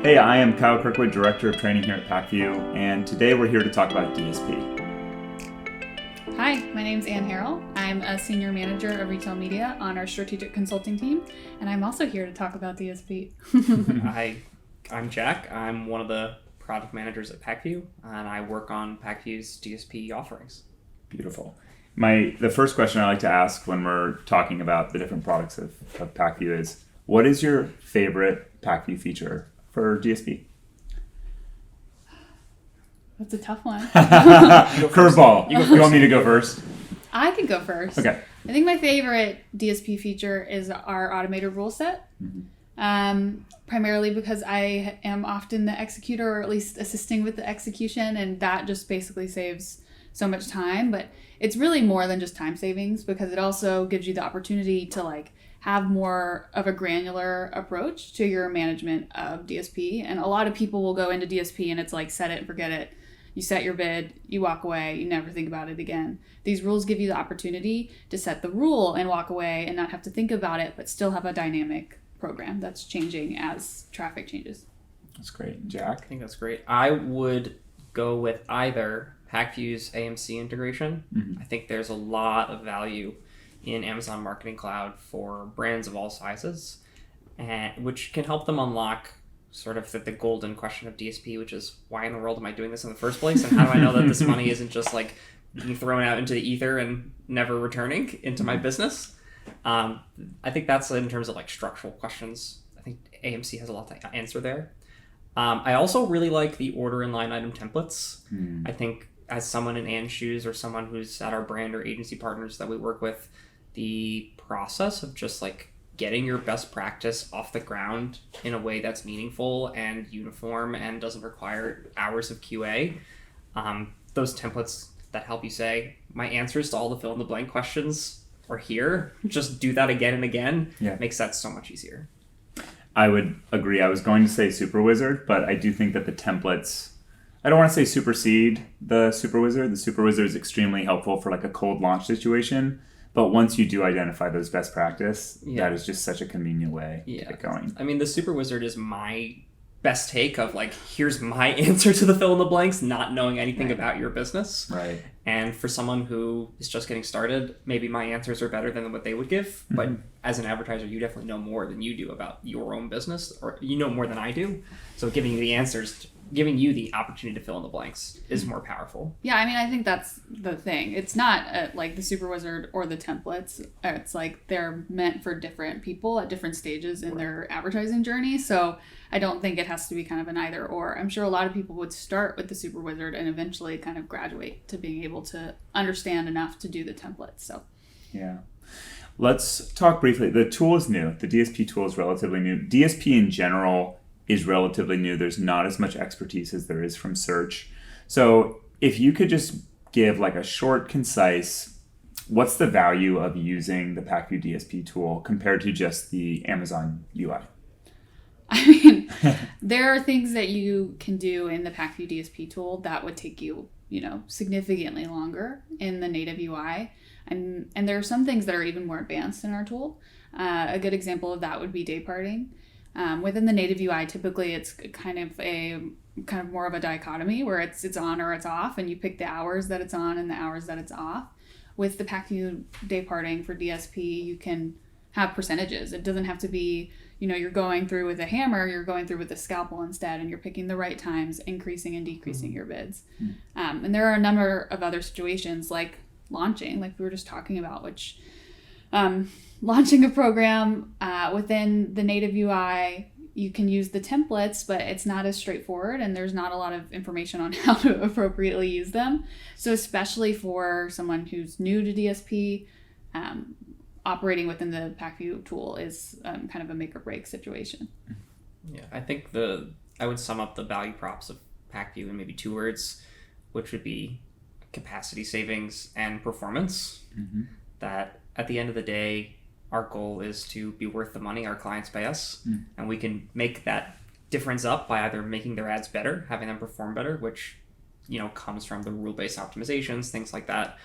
Hey, I am Kyle Kirkwood, Director of Training here at Pacvue, and today we're here to talk about DSP. Hi, my name's Ann Harrell. I'm a Senior Manager of Retail Media on our Strategic Consulting team, and I'm also here to talk about DSP. Hi, I'm Jack. I'm one of the product managers at Pacvue, and I work on Pacvue's DSP offerings. Beautiful. The first question I like to ask when we're talking about the different products of Pacvue is, what is your favorite Pacvue feature for DSP? That's a tough one. Curveball. You want me to go first? I could go first. Okay. I think my favorite DSP feature is our automated rule set. Primarily because I am often the executor, or at least assisting with the execution, and that just basically saves so much time. But it's really more than just time savings, because it also gives you the opportunity to have more of a granular approach to your management of DSP. And a lot of people will go into DSP and it's like set it and forget it. You set your bid, you walk away, you never think about it again. These rules give you the opportunity to set the rule and walk away and not have to think about it, but still have a dynamic program that's changing as traffic changes. That's great. Jack? I think that's great. I would go with either Pacvue's AMC integration. I think there's a lot of value in Amazon Marketing Cloud for brands of all sizes, and which can help them unlock sort of the golden question of DSP, which is, why in the world am I doing this in the first place? And how do I know that this money isn't just being thrown out into the ether and never returning into my business? I think that's in terms of structural questions. I think AMC has a lot to answer there. I also really like the order and line item templates. I think as someone in Ann's shoes, or someone who's at our brand or agency partners that we work with, the process of just getting your best practice off the ground in a way that's meaningful and uniform and doesn't require hours of QA. Those templates that help you say, my answers to all the fill in the blank questions are here. Just do that again and again. Yeah. Makes that so much easier. I would agree. I was going to say Super Wizard, but I do think that the templates, I don't want to say supersede the Super Wizard. The Super Wizard is extremely helpful for a cold launch situation. But once you do identify those best practice, that is just such a convenient way to get going. I mean, the Super Wizard is my best take of here's my answer to the fill in the blanks, not knowing anything about your business. Right. And for someone who is just getting started, maybe my answers are better than what they would give. But as an advertiser, you definitely know more than you do about your own business, or you know more than I do. So giving you the answers, giving you the opportunity to fill in the blanks is more powerful. Yeah, I mean, I think that's the thing. It's not the Super Wizard or the templates. It's they're meant for different people at different stages in their advertising journey. So I don't think it has to be kind of an either or. I'm sure a lot of people would start with the Super Wizard and eventually kind of graduate to being able to understand enough to do the templates. So yeah. Let's talk briefly. The tool is new. The DSP tool is relatively new. DSP in general is relatively new. There's not as much expertise as there is from search. So if you could just give a short, concise, what's the value of using the Pacvue DSP tool compared to just the Amazon UI? I mean, there are things that you can do in the Pacvue DSP tool that would take you, significantly longer in the native UI. And there are some things that are even more advanced in our tool. A good example of that would be day parting. Within the native UI, typically it's kind of more of a dichotomy where it's on or it's off, and you pick the hours that it's on and the hours that it's off. With the Pacvue day parting for DSP, you can have percentages. It doesn't have to be, you're going through with a hammer, you're going through with a scalpel instead, and you're picking the right times, increasing and decreasing your bids. And there are a number of other situations like launching, like we were just talking about, which launching a program within the native UI, you can use the templates, but it's not as straightforward, and there's not a lot of information on how to appropriately use them. So especially for someone who's new to DSP, operating within the Pacvue tool is kind of a make or break situation. Yeah, I think I would sum up the value props of Pacvue in maybe 2 words, which would be capacity savings and performance. That at the end of the day, our goal is to be worth the money our clients pay us, and we can make that difference up by either making their ads better, having them perform better, which comes from the rule-based optimizations, things like that.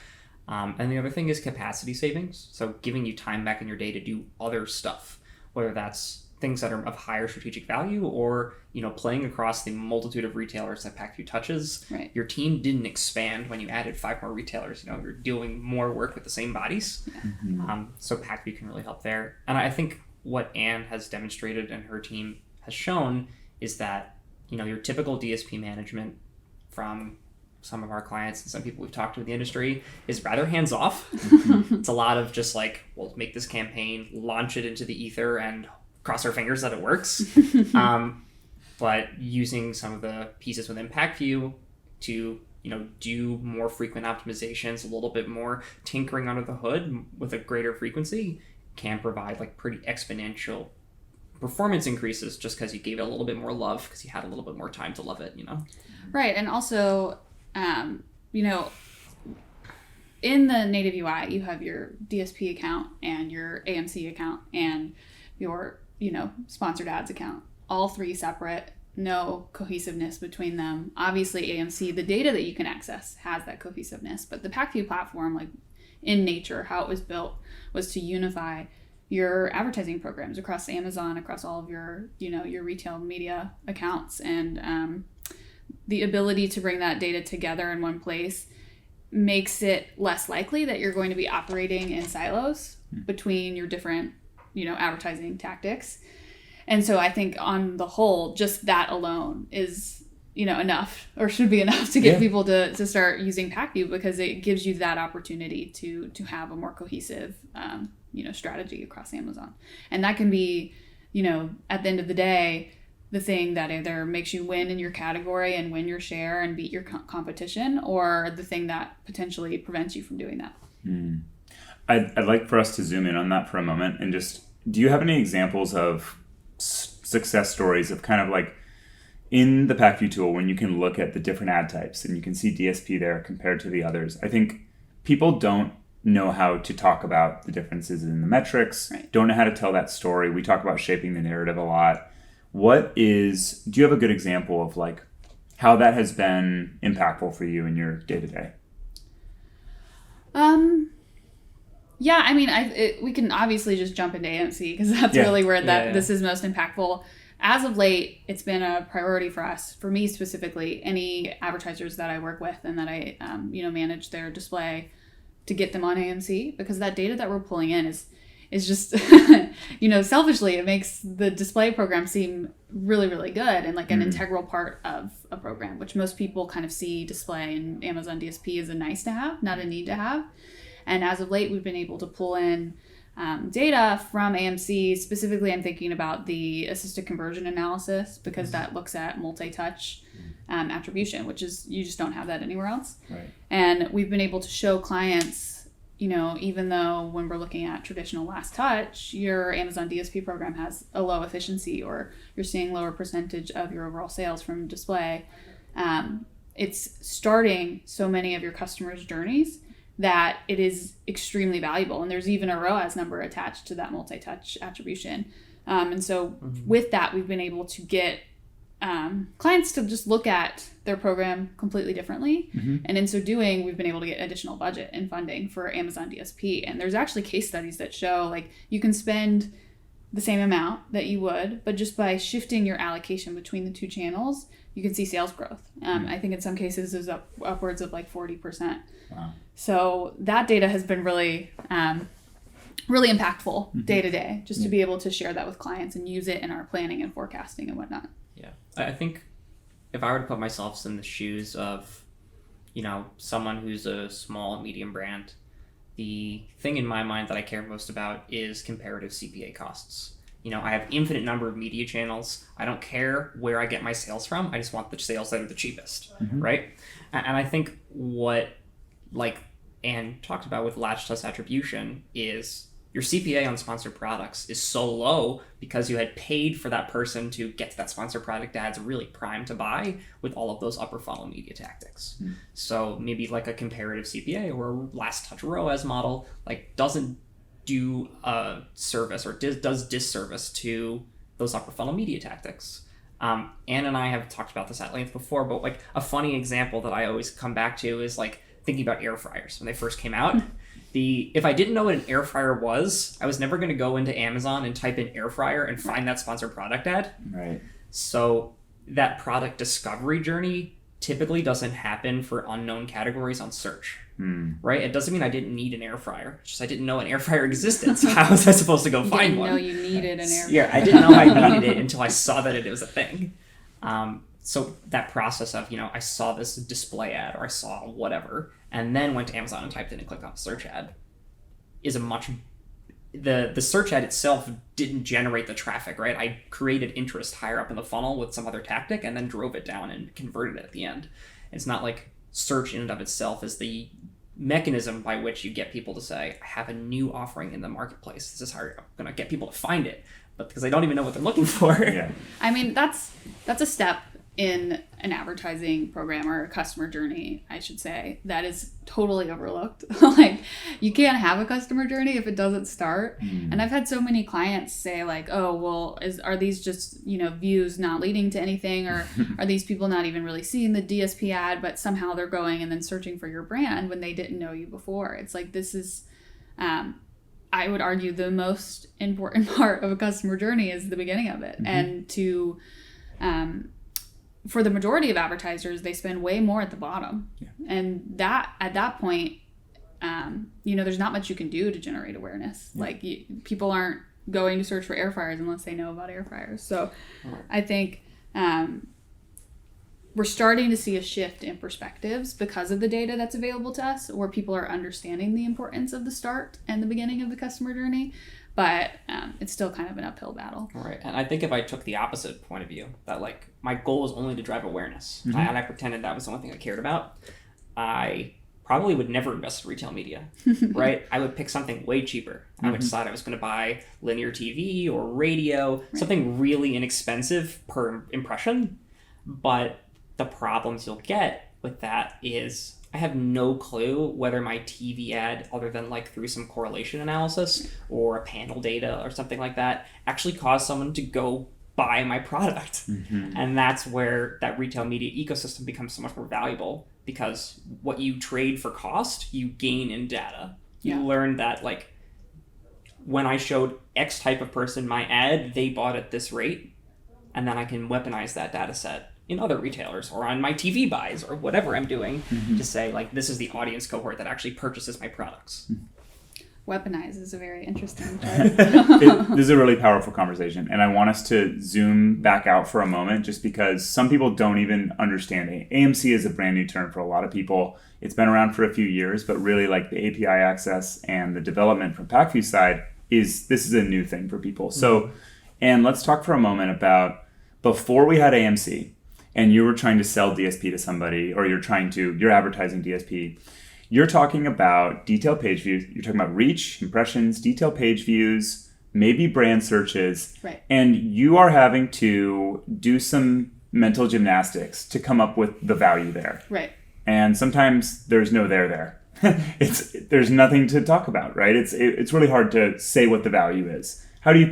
And the other thing is capacity savings, so giving you time back in your day to do other stuff, whether that's things that are of higher strategic value, or playing across the multitude of retailers that Pacvue touches. Right. Your team didn't expand when you added 5 more retailers. You're doing more work with the same bodies. Yeah. So Pacvue can really help there. And I think what Anne has demonstrated and her team has shown is that your typical DSP management from some of our clients and some people we've talked to in the industry is rather hands-off. It's a lot of just like, we'll make this campaign, launch it into the ether, and cross our fingers that it works. But using some of the pieces within Pacvue to do more frequent optimizations, a little bit more tinkering under the hood with a greater frequency, can provide like pretty exponential performance increases just because you gave it a little bit more love, because you had a little bit more time to love it. Right. And also, in the native UI, you have your DSP account and your AMC account and your, sponsored ads account, all 3 separate, no cohesiveness between them. Obviously, AMC, the data that you can access has that cohesiveness, but the Pacvue platform, like in nature, how it was built was to unify your advertising programs across Amazon, across all of your, your retail media accounts, and the ability to bring that data together in one place makes it less likely that you're going to be operating in silos between your different, advertising tactics. And so I think on the whole, just that alone is, enough, or should be enough to get people to start using Pacvue, because it gives you that opportunity to have a more cohesive, strategy across Amazon. And that can be, at the end of the day, the thing that either makes you win in your category and win your share and beat your competition, or the thing that potentially prevents you from doing that. I'd like for us to zoom in on that for a moment, and just, do you have any examples of success stories of kind of like in the Pacvue tool, when you can look at the different ad types and you can see DSP there compared to the others? I think people don't know how to talk about the differences in the metrics, right. Don't know how to tell that story. We talk about shaping the narrative a lot. Do you have a good example of like how that has been impactful for you in your day-to-day? Yeah, I mean, we can obviously just jump into AMC, because that's really where this is most impactful. As of late, it's been a priority for us, for me specifically, any advertisers that I work with and that I, manage their display, to get them on AMC, because that data that we're pulling in is just, selfishly, it makes the display program seem really, really good and like an integral part of a program, which most people kind of see display and Amazon DSP as a nice to have, not a need to have. And as of late, we've been able to pull in data from AMC. Specifically, I'm thinking about the assisted conversion analysis, because that looks at multi-touch attribution, which is, you just don't have that anywhere else. Right. And we've been able to show clients, even though when we're looking at traditional last touch, your Amazon DSP program has a low efficiency, or you're seeing lower percentage of your overall sales from display, it's starting so many of your customers' journeys that it is extremely valuable. And there's even a ROAS number attached to that multi-touch attribution. And so with that, we've been able to get clients to just look at their program completely differently. And in so doing, we've been able to get additional budget and funding for Amazon DSP. And there's actually case studies that show like you can spend the same amount that you would, but just by shifting your allocation between the 2 channels, you can see sales growth. I think in some cases is upwards of like 40%. Wow. So that data has been really, really impactful day to day, just to be able to share that with clients and use it in our planning and forecasting and whatnot. Yeah. I think if I were to put myself in the shoes of, someone who's a small and medium brand, the thing in my mind that I care most about is comparative CPA costs. I have infinite number of media channels. I don't care where I get my sales from. I just want the sales that are the cheapest, right? And I think what, like Anne talked about with latch test attribution, is your CPA on sponsored products is so low because you had paid for that person to get to that sponsored product ads really primed to buy with all of those upper funnel media tactics. So maybe like a comparative CPA or a last touch ROAS model like doesn't do a service or does disservice to those upper funnel media tactics. Anne and I have talked about this at length before, but like a funny example that I always come back to is like thinking about air fryers when they first came out. If I didn't know what an air fryer was, I was never going to go into Amazon and type in air fryer and find that sponsored product ad. Right. So that product discovery journey typically doesn't happen for unknown categories on search. Right? It doesn't mean I didn't need an air fryer. It's just I didn't know an air fryer existed. So how was I supposed to go find one? You didn't know you needed an air fryer. Yeah, I didn't know I needed it until I saw that it was a thing. So that process of, I saw this display ad or I saw whatever, and then went to Amazon and typed in and clicked on the search ad is the search ad itself didn't generate the traffic, right? I created interest higher up in the funnel with some other tactic and then drove it down and converted it at the end. It's not like search in and of itself is the mechanism by which you get people to say, I have a new offering in the marketplace. This is how I'm going to get people to find it. But because they don't even know what they're looking for. Yeah. I mean, that's a step in an advertising program or a customer journey, I should say, that is totally overlooked. Like, you can't have a customer journey if it doesn't start. And I've had so many clients say like, oh, well, are these just, views not leading to anything? Or are these people not even really seeing the DSP ad, but somehow they're going and then searching for your brand when they didn't know you before? It's like, this is, I would argue, the most important part of a customer journey is the beginning of it. And to, for the majority of advertisers, they spend way more at the bottom. Yeah. And that at that point, there's not much you can do to generate awareness. Yeah. Like, people aren't going to search for air fryers unless they know about air fryers. So I think we're starting to see a shift in perspectives because of the data that's available to us, where people are understanding the importance of the start and the beginning of the customer journey. But it's still kind of an uphill battle. Right. And I think if I took the opposite point of view, that like my goal was only to drive awareness, and I pretended that was the only thing I cared about, I probably would never invest in retail media, right? I would pick something way cheaper. I would decide I was going to buy linear TV or radio, something really inexpensive per impression. But the problems you'll get with that is I have no clue whether my TV ad, other than like through some correlation analysis or a panel data or something like that, actually caused someone to go buy my product. And that's where that retail media ecosystem becomes so much more valuable, because what you trade for cost, you gain in data. You learn that like when I showed X type of person my ad, they bought at this rate, and then I can weaponize that data set in other retailers or on my TV buys or whatever I'm doing to say, like, this is the audience cohort that actually purchases my products. Weaponize is a very interesting term. This is a really powerful conversation, and I want us to zoom back out for a moment, just because some people don't even understand it. AMC is a brand new term for a lot of people. It's been around for a few years, but really, like, the API access and the development from Pacvue's side this is a new thing for people. So, and let's talk for a moment about before we had AMC, and you were trying to sell DSP to somebody, or you're advertising DSP, you're talking about detailed page views, you're talking about reach, impressions, detailed page views, maybe brand searches, right? And you are having to do some mental gymnastics to come up with the value there. Right. And sometimes there's no there. There's nothing to talk about, right? It's really hard to say what the value is. How do you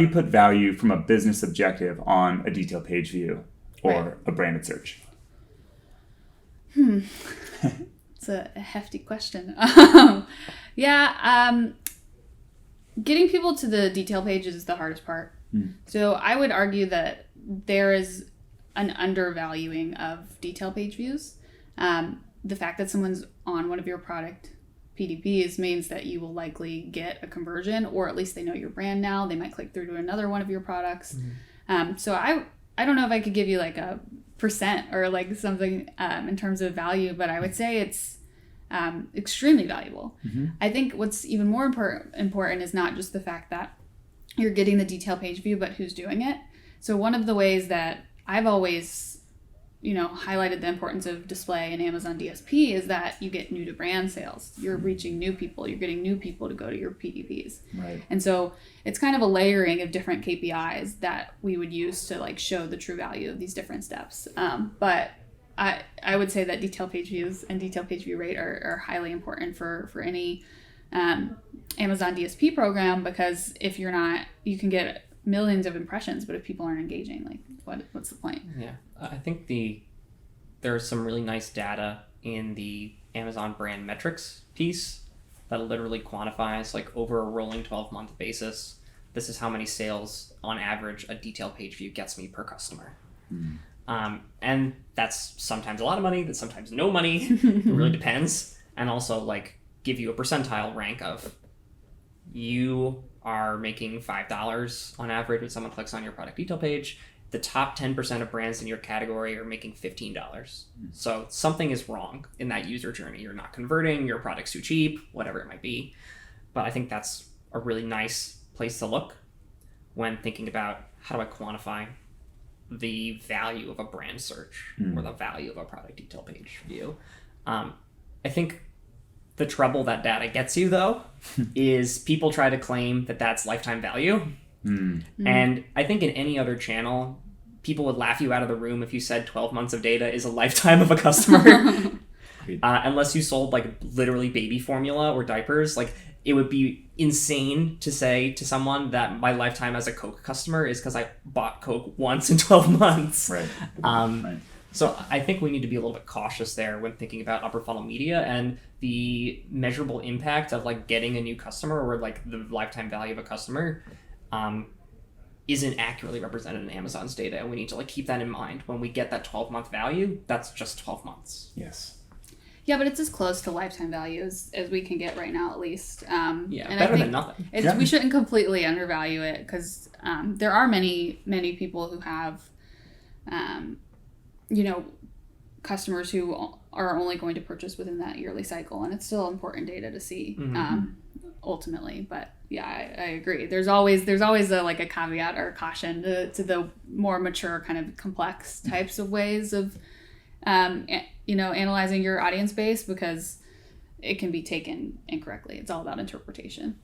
put value from a business objective on a detailed page view or a branded search? It's a hefty question. Getting people to the detail pages is the hardest part. So I would argue that there is an undervaluing of detail page views. The fact that someone's on one of your product PDPs means that you will likely get a conversion, or at least they know your brand now. They might click through to another one of your products. So I don't know if I could give you like a percent or like something in terms of value, but I would say it's extremely valuable. I think what's even more important is not just the fact that you're getting the detail page view, but who's doing it. So one of the ways that I've always highlighted the importance of display in Amazon DSP is that you get new to brand sales. You're reaching new people. You're getting new people to go to your PDPs. Right. And so it's kind of a layering of different KPIs that we would use to like show the true value of these different steps. But I would say that detail page views and detail page view rate are highly important for any Amazon DSP program, because if you're not, you can get millions of impressions, but if people aren't engaging, like what's the point? Yeah, I think there's some really nice data in the Amazon brand metrics piece that literally quantifies, like, over a rolling 12-month basis, this is how many sales on average a detail page view gets me per customer. And that's sometimes a lot of money, that's sometimes no money. It really depends. And also, like, give you a percentile rank of, you are making $5 on average when someone clicks on your product detail page. The top 10% of brands in your category are making $15. So something is wrong in that user journey. You're not converting, your product's too cheap, whatever it might be. But I think that's a really nice place to look when thinking about, how do I quantify the value of a brand search or the value of a product detail page view. I think the trouble that data gets you, though, is people try to claim that that's lifetime value. And I think in any other channel, people would laugh you out of the room if you said 12 months of data is a lifetime of a customer. Unless you sold, like, literally baby formula or diapers. Like, it would be insane to say to someone that my lifetime as a Coke customer is because I bought Coke once in 12 months. Right. So I think we need to be a little bit cautious there when thinking about upper funnel media, and the measurable impact of, like, getting a new customer, or, like, the lifetime value of a customer isn't accurately represented in Amazon's data. And we need to, like, keep that in mind. When we get that 12-month value, that's just 12 months. Yes. Yeah, but it's as close to lifetime value as we can get right now, at least. And better than nothing. We shouldn't completely undervalue it, because there are many people who have, customers who are only going to purchase within that yearly cycle, and it's still important data to see ultimately. But yeah, I agree. There's always a caveat or a caution to the more mature, kind of complex types of ways of analyzing your audience base, because it can be taken incorrectly. It's all about interpretation.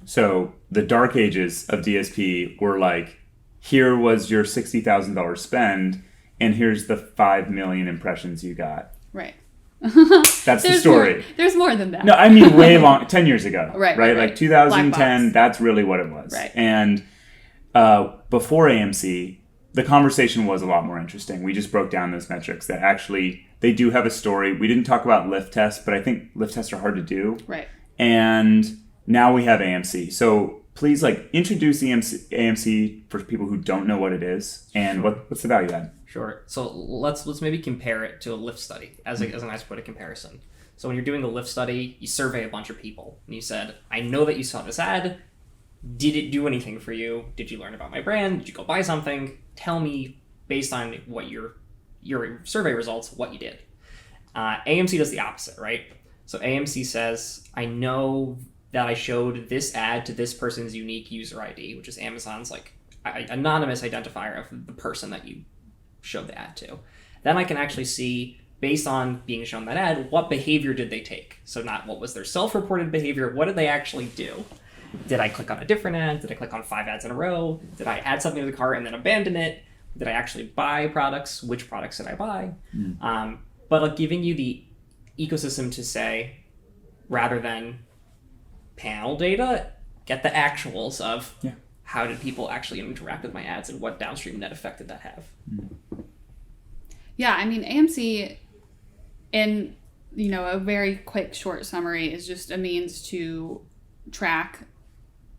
So the dark ages of DSP were like, here was your $60,000 spend, and here's the 5 million impressions you got. Right. That's the story. There's more than that. No, I mean way long, 10 years ago. Right. Like 2010, that's really what it was. Right. And before AMC, the conversation was a lot more interesting. We just broke down those metrics that actually, they do have a story. We didn't talk about lift tests, but I think lift tests are hard to do. Right. And now we have AMC. So please, like, introduce AMC for people who don't know what it is, and what's the value add? Sure. So let's maybe compare it to a lift study as a nice point of comparison. So when you're doing a lift study, you survey a bunch of people, and you said, I know that you saw this ad. Did it do anything for you? Did you learn about my brand? Did you go buy something? Tell me, based on what your survey results, what you did. AMC does the opposite, right? So AMC says, I know that I showed this ad to this person's unique user ID, which is Amazon's, like, anonymous identifier of the person that you showed the ad to. Then I can actually see, based on being shown that ad, what behavior did they take? So not what was their self-reported behavior, what did they actually do? Did I click on a different ad? Did I click on 5 ads in a row? Did I add something to the cart and then abandon it? Did I actually buy products? Which products did I buy? But giving you the ecosystem to say, rather than panel data, get the actuals of how did people actually interact with my ads and what downstream net effect did that have? Yeah, I mean, AMC, in a very quick, short summary, is just a means to track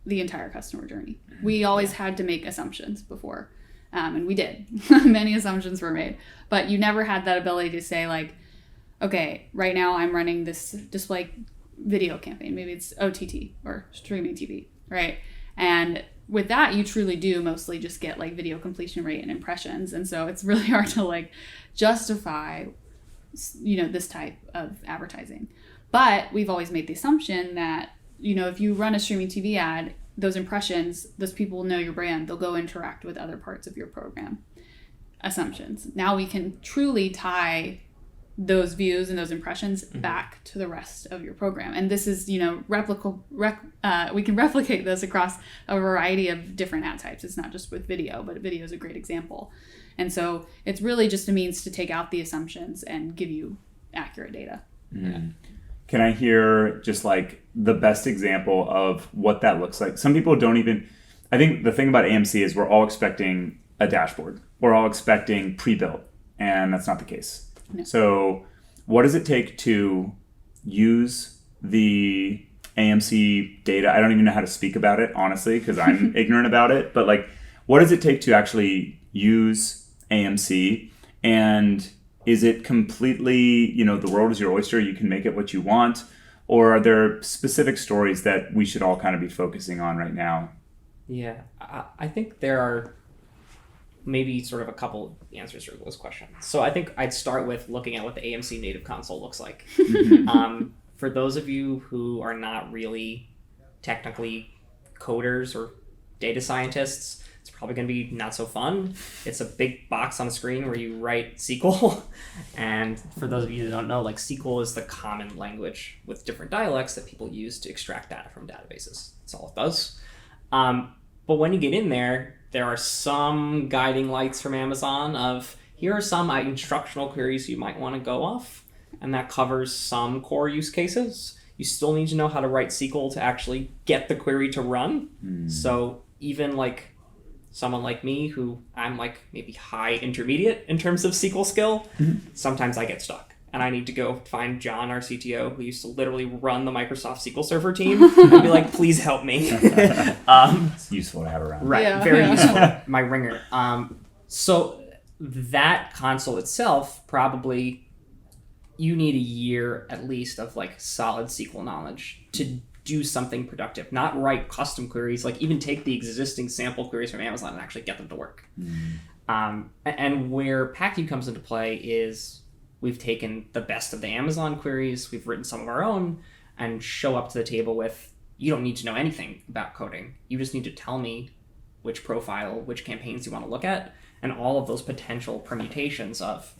the entire customer journey. We always had to make assumptions before, and we did. Many assumptions were made, but you never had that ability to say, like, okay, right now I'm running this display video campaign. Maybe it's OTT or streaming TV, right? And with that, you truly do mostly just get, like, video completion rate and impressions, and so it's really hard to, like, justify, this type of advertising. But we've always made the assumption that, if you run a streaming TV ad, those impressions, those people know your brand, they'll go interact with other parts of your program. Assumptions. Now we can truly tie those views and those impressions back to the rest of your program. And this is, we can replicate this across a variety of different ad types. It's not just with video, but video is a great example. And so it's really just a means to take out the assumptions and give you accurate data. Can I hear just, like, the best example of what that looks like? Some people don't even... I think the thing about AMC is we're all expecting a dashboard. We're all expecting pre-built, and that's not the case. No. So what does it take to use the AMC data. I don't even know how to speak about it, honestly, because I'm ignorant about it. But like, what does it take to actually use AMC? And is it completely, the world is your oyster, you can make it what you want? Or are there specific stories that we should all kind of be focusing on right now? Yeah, I think there are maybe sort of a couple answers to this question. So I think I'd start with looking at what the AMC native console looks like. For those of you who are not really technically coders or data scientists, it's probably going to be not so fun. It's a big box on the screen where you write SQL. And for those of you who don't know, like SQL is the common language with different dialects that people use to extract data from databases. That's all it does. But when you get in there, there are some guiding lights from Amazon of here are some instructional queries you might want to go off. And that covers some core use cases. You still need to know how to write SQL to actually get the query to run. So even like someone like me, who I'm like maybe high intermediate in terms of SQL skill, sometimes I get stuck. And I need to go find John, our CTO, who used to literally run the Microsoft SQL Server team, and be like, please help me. It's useful to have around. Right, very useful. My ringer. So that console itself, probably you need a year at least of like solid SQL knowledge to do something productive, not write custom queries, like even take the existing sample queries from Amazon and actually get them to work. And where Pacvue comes into play is we've taken the best of the Amazon queries, we've written some of our own, and show up to the table with, you don't need to know anything about coding. You just need to tell me which profile, which campaigns you want to look at, and all of those potential permutations of,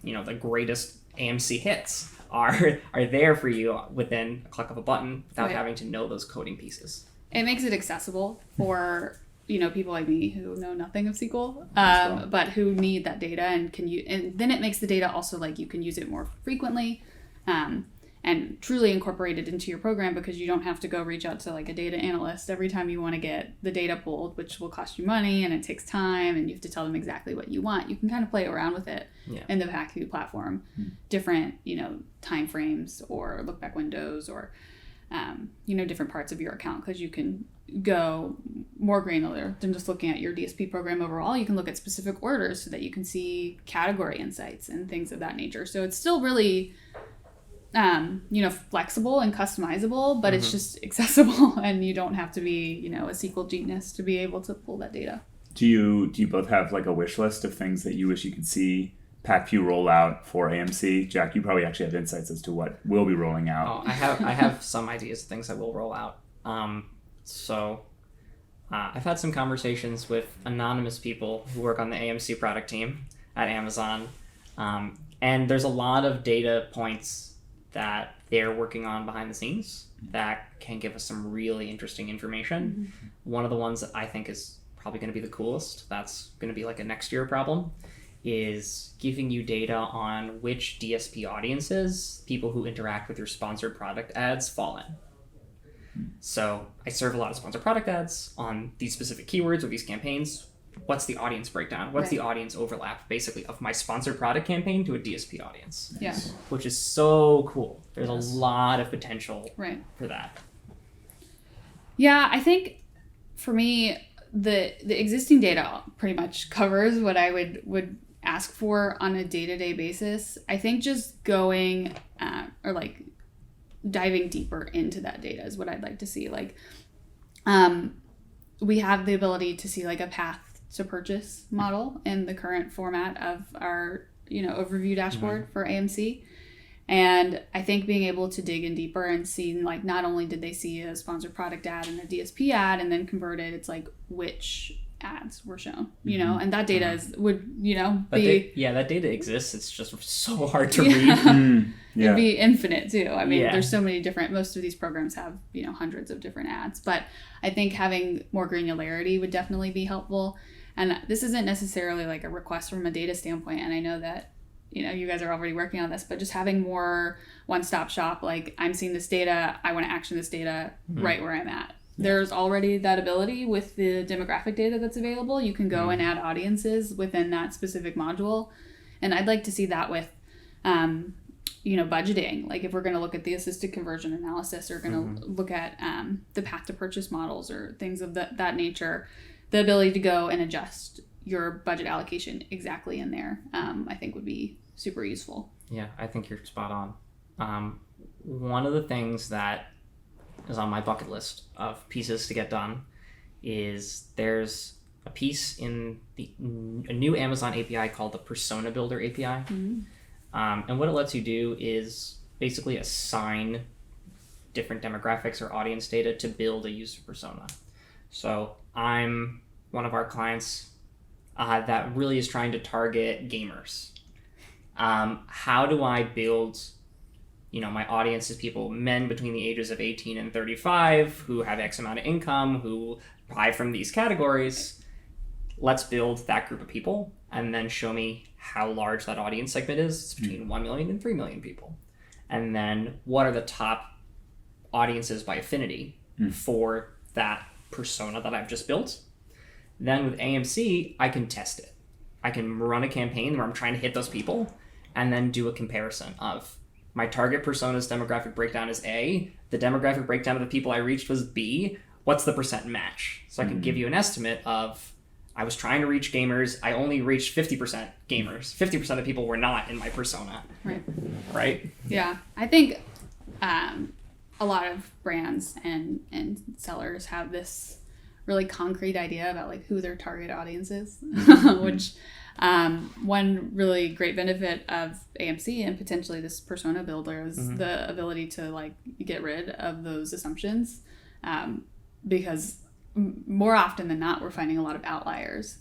the greatest AMC hits are there for you within a click of a button without having to know those coding pieces. It makes it accessible for people like me who know nothing of SQL, but who need that data and and then it makes the data also like you can use it more frequently, and truly incorporate it into your program, because you don't have to go reach out to like a data analyst every time you want to get the data pulled, which will cost you money and it takes time and you have to tell them exactly what you want. You can kind of play around with it in the Pacvue platform, different, time frames or lookback windows or, different parts of your account, because you can go more granular than just looking at your DSP program overall. You can look at specific orders so that you can see category insights and things of that nature. So it's still really flexible and customizable, but it's just accessible, and you don't have to be, a SQL genius to be able to pull that data. Do you both have like a wish list of things that you wish you could see Pacvue roll out for AMC? Jack, you probably actually have insights as to what will be rolling out. I have some ideas of things that will roll out. I've had some conversations with anonymous people who work on the AMC product team at Amazon, and there's a lot of data points that they're working on behind the scenes that can give us some really interesting information. One of the ones that I think is probably going to be the coolest, that's going to be like a next year problem, is giving you data on which DSP audiences people who interact with your sponsored product ads fall in. So I serve a lot of sponsored product ads on these specific keywords or these campaigns. What's the audience breakdown? What's the audience overlap, basically, of my sponsored product campaign to a DSP audience? Yeah. Which is so cool. There's a lot of potential for that. Yeah, I think for me, the existing data pretty much covers what I would ask for on a day-to-day basis. I think just going or like diving deeper into that data is what I'd like to see. Like, we have the ability to see like a path to purchase model in the current format of our, overview dashboard for AMC. And I think being able to dig in deeper and see like, not only did they see a sponsored product ad and a DSP ad and then convert it, it's like which ads were shown, and that data would be... that data exists. It's just so hard to read. It'd be infinite too. I mean, there's so many different, most of these programs have, hundreds of different ads, but I think having more granularity would definitely be helpful. And this isn't necessarily like a request from a data standpoint. And I know that, you guys are already working on this, but just having more one-stop shop, like I'm seeing this data, I want to action this data right where I'm at. There's already that ability with the demographic data that's available. You can go and add audiences within that specific module. And I'd like to see that with, budgeting. Like if we're going to look at the assisted conversion analysis or going to look at the path to purchase models or things of that nature, the ability to go and adjust your budget allocation exactly in there, I think would be super useful. Yeah, I think you're spot on. One of the things that is on my bucket list of pieces to get done is there's a piece in a new Amazon API called the Persona Builder API. And what it lets you do is basically assign different demographics or audience data to build a user persona. So I'm one of our clients that really is trying to target gamers. How do I build, my audience is people, men between the ages of 18 and 35 who have X amount of income, who buy from these categories. Let's build that group of people and then show me how large that audience segment is. It's between 1 million and 3 million people. And then what are the top audiences by affinity for that persona that I've just built? Then with AMC, I can test it. I can run a campaign where I'm trying to hit those people and then do a comparison of my target persona's demographic breakdown is A, the demographic breakdown of the people I reached was B, what's the percent match? So I can give you an estimate of, I was trying to reach gamers, I only reached 50% gamers. 50% of people were not in my persona. Right? Yeah. I think a lot of brands and sellers have this really concrete idea about like who their target audience is, which one really great benefit of AMC and potentially this persona builder is the ability to like get rid of those assumptions, because more often than not we're finding a lot of outliers,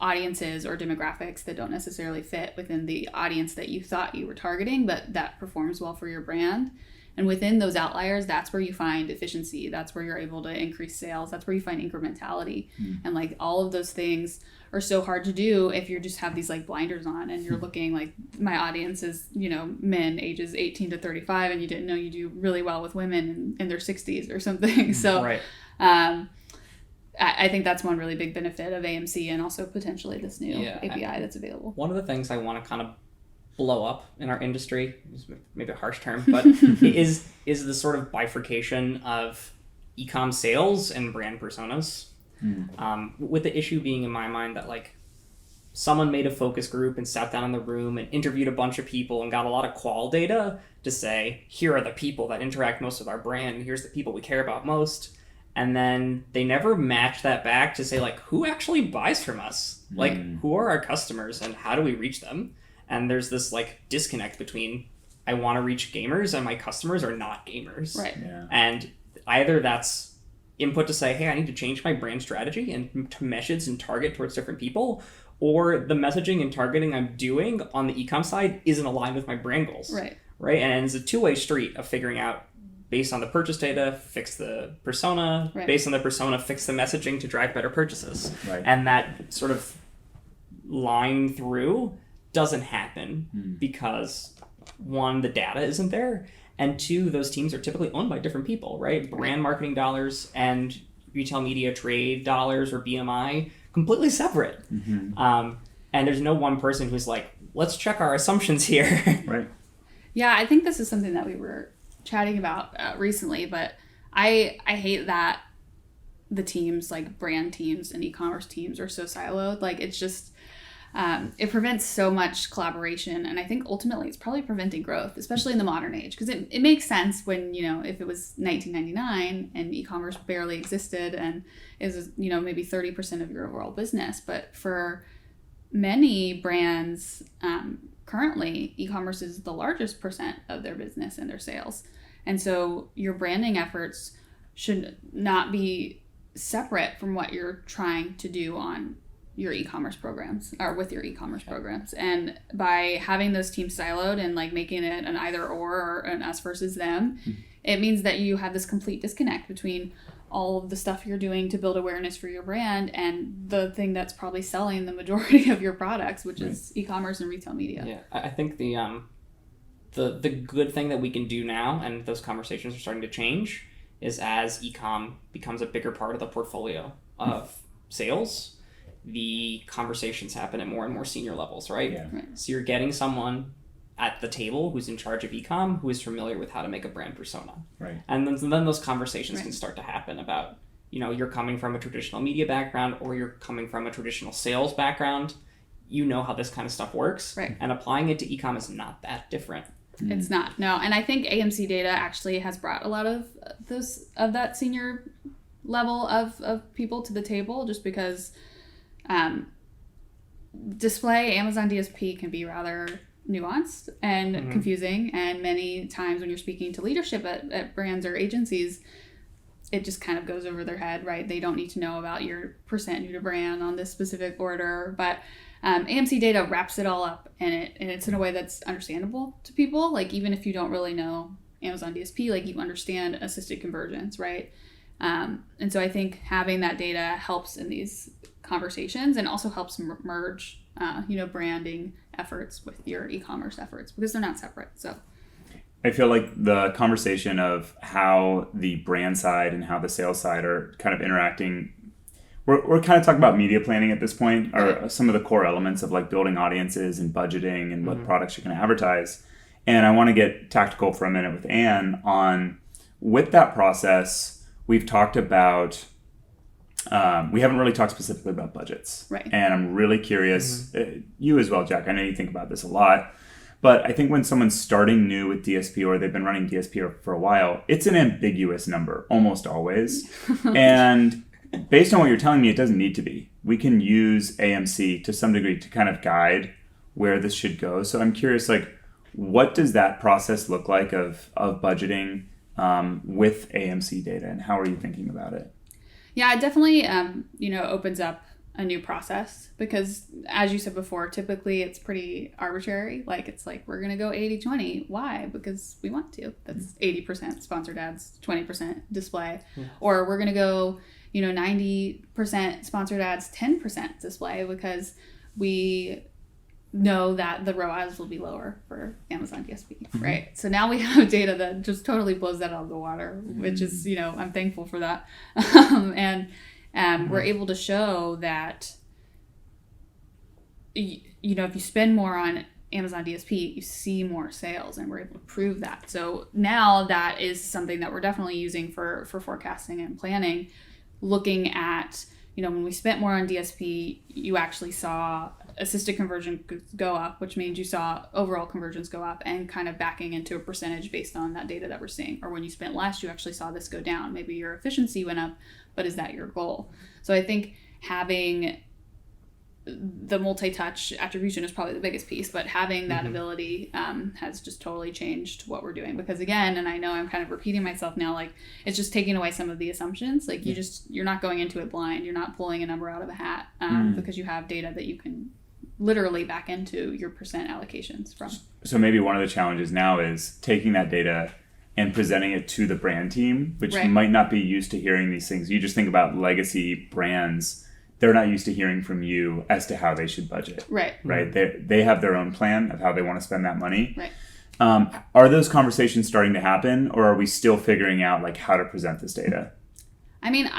audiences or demographics that don't necessarily fit within the audience that you thought you were targeting, but that performs well for your brand. And within those outliers, that's where you find efficiency. That's where you're able to increase sales. That's where you find incrementality. And like all of those things are so hard to do if you just have these like blinders on and you're looking like my audience is, men ages 18 to 35 and you didn't know you do really well with women in their 60s or something. So right. I think that's one really big benefit of AMC and also potentially this new API that's available. One of the things I want to kind of blow up in our industry, is maybe a harsh term, but is the sort of bifurcation of e-com sales and brand personas. With the issue being in my mind that like someone made a focus group and sat down in the room and interviewed a bunch of people and got a lot of qual data to say, here are the people that interact most with our brand, and here's the people we care about most. And then they never match that back to say like, who actually buys from us? Like, who are our customers and how do we reach them? And there's this like disconnect between I want to reach gamers and my customers are not gamers. Right. Yeah. And either that's input to say, hey, I need to change my brand strategy and to message and target towards different people, or the messaging and targeting I'm doing on the e-com side isn't aligned with my brand goals. Right. And it's a two-way street of figuring out based on the purchase data, fix the persona, based on the persona, fix the messaging to drive better purchases. Right. And that sort of line through doesn't happen because one, the data isn't there, and two, those teams are typically owned by different people, right? Brand marketing dollars and retail media trade dollars or BMI completely separate. And there's no one person who's like, let's check our assumptions here. Right. Yeah, I think this is something that we were chatting about recently, but I hate that the teams, like brand teams and e-commerce teams, are so siloed. Like it's just it prevents so much collaboration, and I think ultimately it's probably preventing growth, especially in the modern age, because it makes sense when, if it was 1999 and e-commerce barely existed and is, maybe 30% of your overall business. But for many brands, currently e-commerce is the largest percent of their business and their sales. And so your branding efforts should not be separate from what you're trying to do on your e-commerce programs or with your e-commerce programs. And by having those teams siloed and like making it an either or an us versus them, it means that you have this complete disconnect between all of the stuff you're doing to build awareness for your brand and the thing that's probably selling the majority of your products, which is e-commerce and retail media. Yeah, I think the good thing that we can do now, and those conversations are starting to change, is as e-com becomes a bigger part of the portfolio of sales, the conversations happen at more and more senior levels, right? Yeah. So you're getting someone at the table who's in charge of ecom, who is familiar with how to make a brand persona. Right. And then those conversations can start to happen about, you're coming from a traditional media background or you're coming from a traditional sales background. You know how this kind of stuff works. Right. And applying it to ecom is not that different. It's not, no. And I think AMC data actually has brought a lot of that senior level of people to the table, just because display Amazon DSP can be rather nuanced and confusing, and many times when you're speaking to leadership at brands or agencies, it just kind of goes over their head, right? They don't need to know about your percent new to brand on this specific order, but AMC data wraps it all up, and it's in a way that's understandable to people. Like, even if you don't really know Amazon DSP, like, you understand assisted conversions, right? And so I think having that data helps in these conversations, and also helps merge, branding efforts with your e-commerce efforts, because they're not separate. So I feel like the conversation of how the brand side and how the sales side are kind of interacting, we're kind of talking about media planning at this point, or some of the core elements of like building audiences and budgeting and what products you're going to advertise. And I want to get tactical for a minute with Anne on, with that process, we've talked about, we haven't really talked specifically about budgets. Right. And I'm really curious, you as well, Jack, I know you think about this a lot, but I think when someone's starting new with DSP, or they've been running DSP for a while, it's an ambiguous number, almost always. And based on what you're telling me, it doesn't need to be. We can use AMC to some degree to kind of guide where this should go. So I'm curious, like, what does that process look like of budgeting with AMC data, and how are you thinking about it? Yeah, it definitely, opens up a new process, because as you said before, typically it's pretty arbitrary. Like, it's like, we're going to go 80-20. Why? Because we want to. That's 80% sponsored ads, 20% display. Or we're going to go, 90% sponsored ads, 10% display, because we know that the ROAS will be lower for Amazon DSP, right? So now we have data that just totally blows that out of the water, which is, I'm thankful for that. And we're able to show that, if you spend more on Amazon DSP, you see more sales, and we're able to prove that. So now that is something that we're definitely using for forecasting and planning, looking at, when we spent more on DSP, you actually saw assisted conversion go up, which means you saw overall conversions go up, and kind of backing into a percentage based on that data that we're seeing. Or when you spent less, you actually saw this go down. Maybe your efficiency went up, but is that your goal? So I think having the multi-touch attribution is probably the biggest piece, but having that ability has just totally changed what we're doing. Because again, and I know I'm kind of repeating myself now, like, it's just taking away some of the assumptions. Like, you're not going into it blind. You're not pulling a number out of a hat, because you have data that you can literally back into your percent allocations from. So maybe one of the challenges now is taking that data and presenting it to the brand team, which might not be used to hearing these things. You just think about legacy brands. They're not used to hearing from you as to how they should budget. Right. They have their own plan of how they want to spend that money. Right. Are those conversations starting to happen, or are we still figuring out like how to present this data? I mean,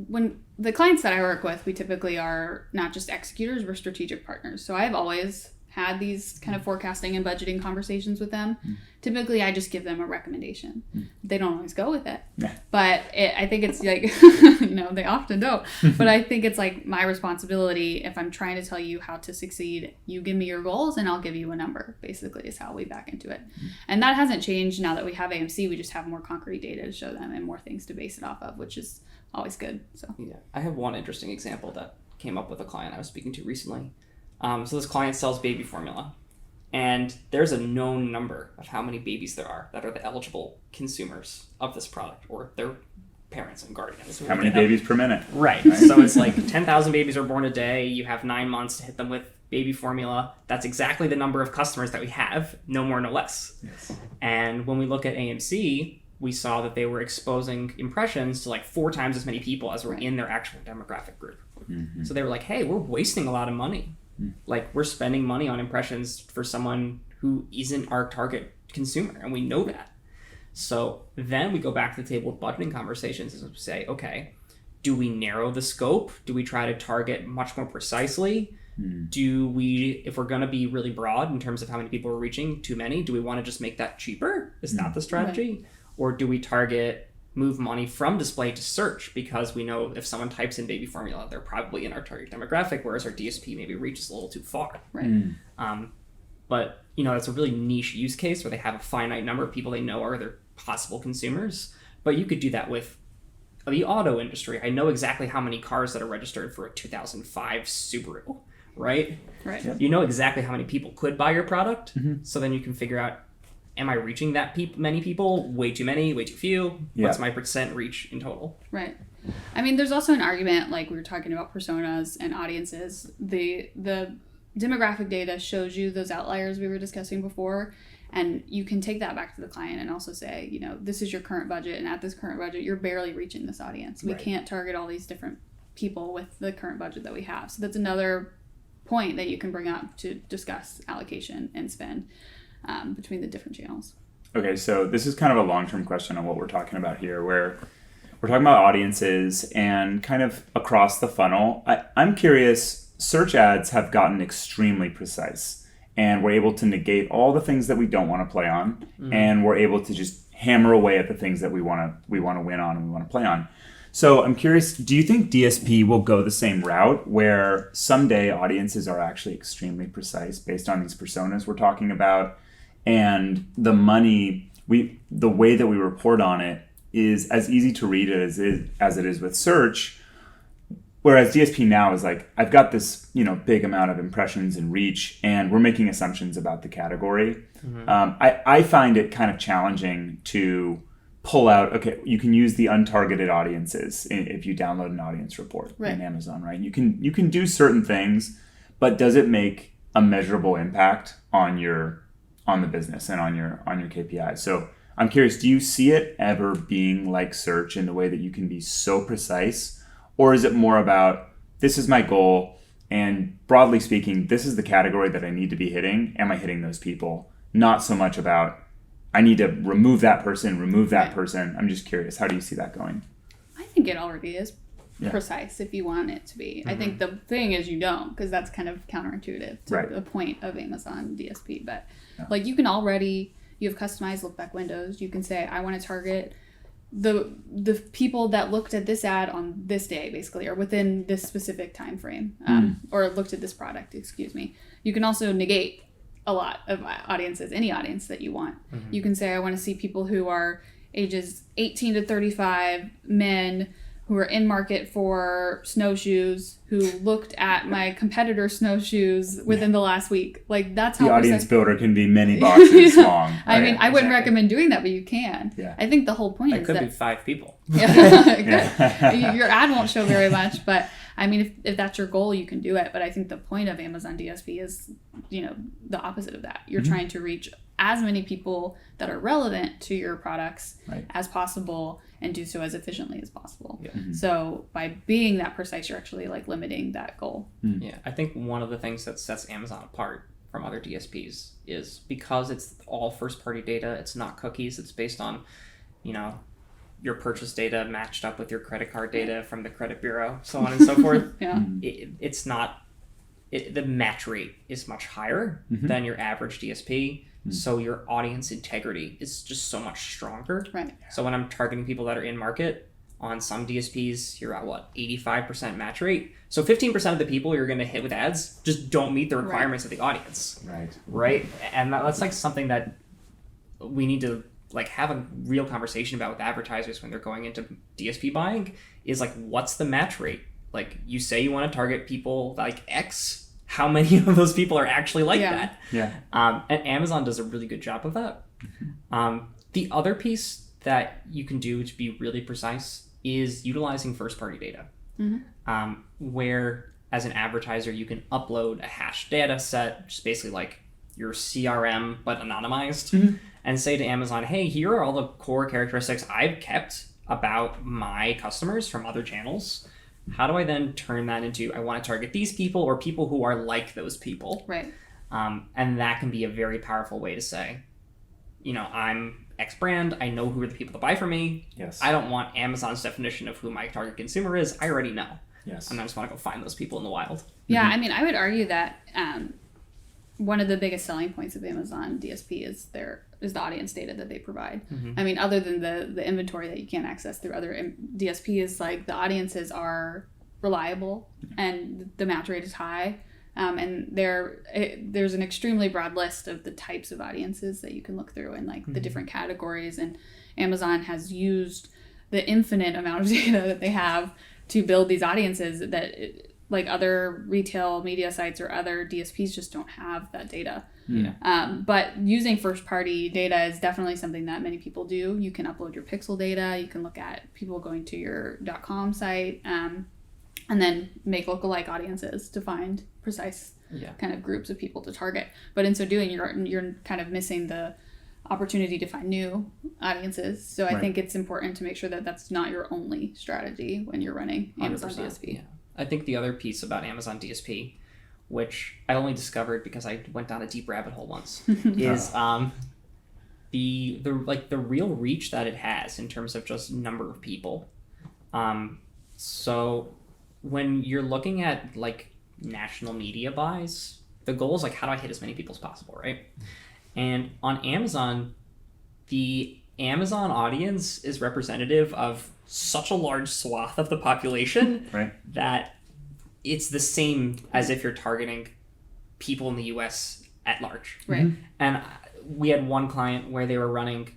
when the clients that I work with, we typically are not just executors, we're strategic partners. So I have always had these kind of forecasting and budgeting conversations with them. Typically, I just give them a recommendation. They don't always go with it. But I think it's like, they often don't. But I think it's like my responsibility, if I'm trying to tell you how to succeed, you give me your goals and I'll give you a number, basically, is how we back into it. And that hasn't changed now that we have AMC. We just have more concrete data to show them and more things to base it off of, which is always good. So yeah, I have one interesting example that came up with a client I was speaking to recently. So this client sells baby formula, and there's a known number of how many babies there are that are the eligible consumers of this product, or their parents and guardians. How many babies per minute? Right. So it's like 10,000 babies are born a day. You have 9 months to hit them with baby formula. That's exactly the number of customers that we have, no more, no less. Yes. And when we look at AMC, we saw that they were exposing impressions to like 4 times as many people as were in their actual demographic group. So they were like, hey, we're wasting a lot of money. Like, we're spending money on impressions for someone who isn't our target consumer, and we know that. So then we go back to the table with budgeting conversations and say, okay, do we narrow the scope? Do we try to target much more precisely? If we're going to be really broad in terms of how many people we're reaching, too many, do we want to just make that cheaper? Is that the strategy? Right. Or do we move money from display to search, because we know if someone types in baby formula, they're probably in our target demographic, whereas our DSP maybe reaches a little too far. Right. But, it's a really niche use case where they have a finite number of people they know are their possible consumers. But you could do that with the auto industry. I know exactly how many cars that are registered for a 2005 Subaru, right? Right. Yep. You know exactly how many people could buy your product. So then you can figure out, am I reaching that many people? Way too many, way too few? What's my percent reach in total? Right. I mean, there's also an argument, like we were talking about personas and audiences. The demographic data shows you those outliers we were discussing before, and you can take that back to the client and also say, this is your current budget, and at this current budget, you're barely reaching this audience. We can't target all these different people with the current budget that we have. So that's another point that you can bring up to discuss allocation and spend between the different channels. Okay, so this is kind of a long-term question on what we're talking about here, where we're talking about audiences and kind of across the funnel. I'm curious, search ads have gotten extremely precise, and we're able to negate all the things that we don't want to play on, and we're able to just hammer away at the things that we want to win on and we want to play on. So I'm curious, do you think DSP will go the same route, where someday audiences are actually extremely precise based on these personas we're talking about, and the way that we report on it is as easy to read as it is with search? Whereas DSP now is like, I've got this, big amount of impressions and reach, and we're making assumptions about the category. I find it kind of challenging to pull out, okay, you can use the untargeted audiences if you download an audience report in Amazon, right? You can do certain things, but does it make a measurable impact on the business and on your KPIs? So I'm curious, do you see it ever being like search in the way that you can be so precise? Or is it more about, this is my goal, and broadly speaking, this is the category that I need to be hitting. Am I hitting those people? Not so much about, I need to remove that person. I'm just curious, how do you see that going? I think it already is precise if you want it to be. I think the thing is you don't, because that's kind of counterintuitive to the point of Amazon DSP. But you can already, you have customized lookback windows. You can say, I want to target the people that looked at this ad on this day, basically, or within this specific time frame, or looked at this product, You can also negate a lot of audiences, any audience that you want. You can say, I want to see people who are ages 18 to 35, men who are in market for snowshoes, who looked at my competitor snowshoes within the last week. Like, that's how the audience builder can be many boxes long. I mean, I wouldn't recommend doing that, but you can. Yeah. I think the whole point is that could be 5 people. Your ad won't show very much, but I mean, if that's your goal, you can do it. But I think the point of Amazon DSP is, the opposite of that. You're trying to reach as many people that are relevant to your products as possible, and do so as efficiently as possible. Yeah. So by being that precise, you're actually limiting that goal. Yeah, I think one of the things that sets Amazon apart from other DSPs is because it's all first-party data. It's not cookies. It's based on, your purchase data matched up with your credit card data from the credit bureau, so on and so forth. It's not. The match rate is much higher than your average DSP. So your audience integrity is just so much stronger. Right. So when I'm targeting people that are in market, on some DSPs, you're at 85% match rate. So 15% of the people you're going to hit with ads just don't meet the requirements of the audience. Right. And that's something that we need to have a real conversation about with advertisers when they're going into DSP buying is what's the match rate? You say you want to target people like X. How many of those people are actually that? Yeah. And Amazon does a really good job of that. The other piece that you can do to be really precise is utilizing first-party data, where as an advertiser you can upload a hashed data set, just basically your CRM but anonymized, and say to Amazon, hey, here are all the core characteristics I've kept about my customers from other channels. How do I then turn that into, I want to target these people or people who are like those people? Right. And that can be a very powerful way to say, I'm X brand. I know who are the people that buy from me. Yes. I don't want Amazon's definition of who my target consumer is. I already know. Yes. And I just want to go find those people in the wild. Yeah, I mean, I would argue that one of the biggest selling points of Amazon DSP is the audience data that they provide. I mean, other than the inventory that you can't access through other DSPs, like the audiences are reliable and the match rate is high. And there's an extremely broad list of the types of audiences that you can look through and like the different categories. And Amazon has used the infinite amount of data that they have to build these audiences that like other retail media sites or other DSPs just don't have that data. But using first party data is definitely something that many people do. You can upload your pixel data. You can look at people going to your .com site and then make lookalike audiences to find precise kind of groups of people to target. But in so doing, you're kind of missing the opportunity to find new audiences. So I think it's important to make sure that that's not your only strategy when you're running Amazon DSP. Yeah. I think the other piece about Amazon DSP, which I only discovered because I went down a deep rabbit hole once, is the real reach that it has in terms of just number of people. So when you're looking at like national media buys, the goal is like, how do I hit as many people as possible, right? And on Amazon, the Amazon audience is representative of such a large swath of the population that it's the same as if you're targeting people in the US at large. Right. And we had one client where they were running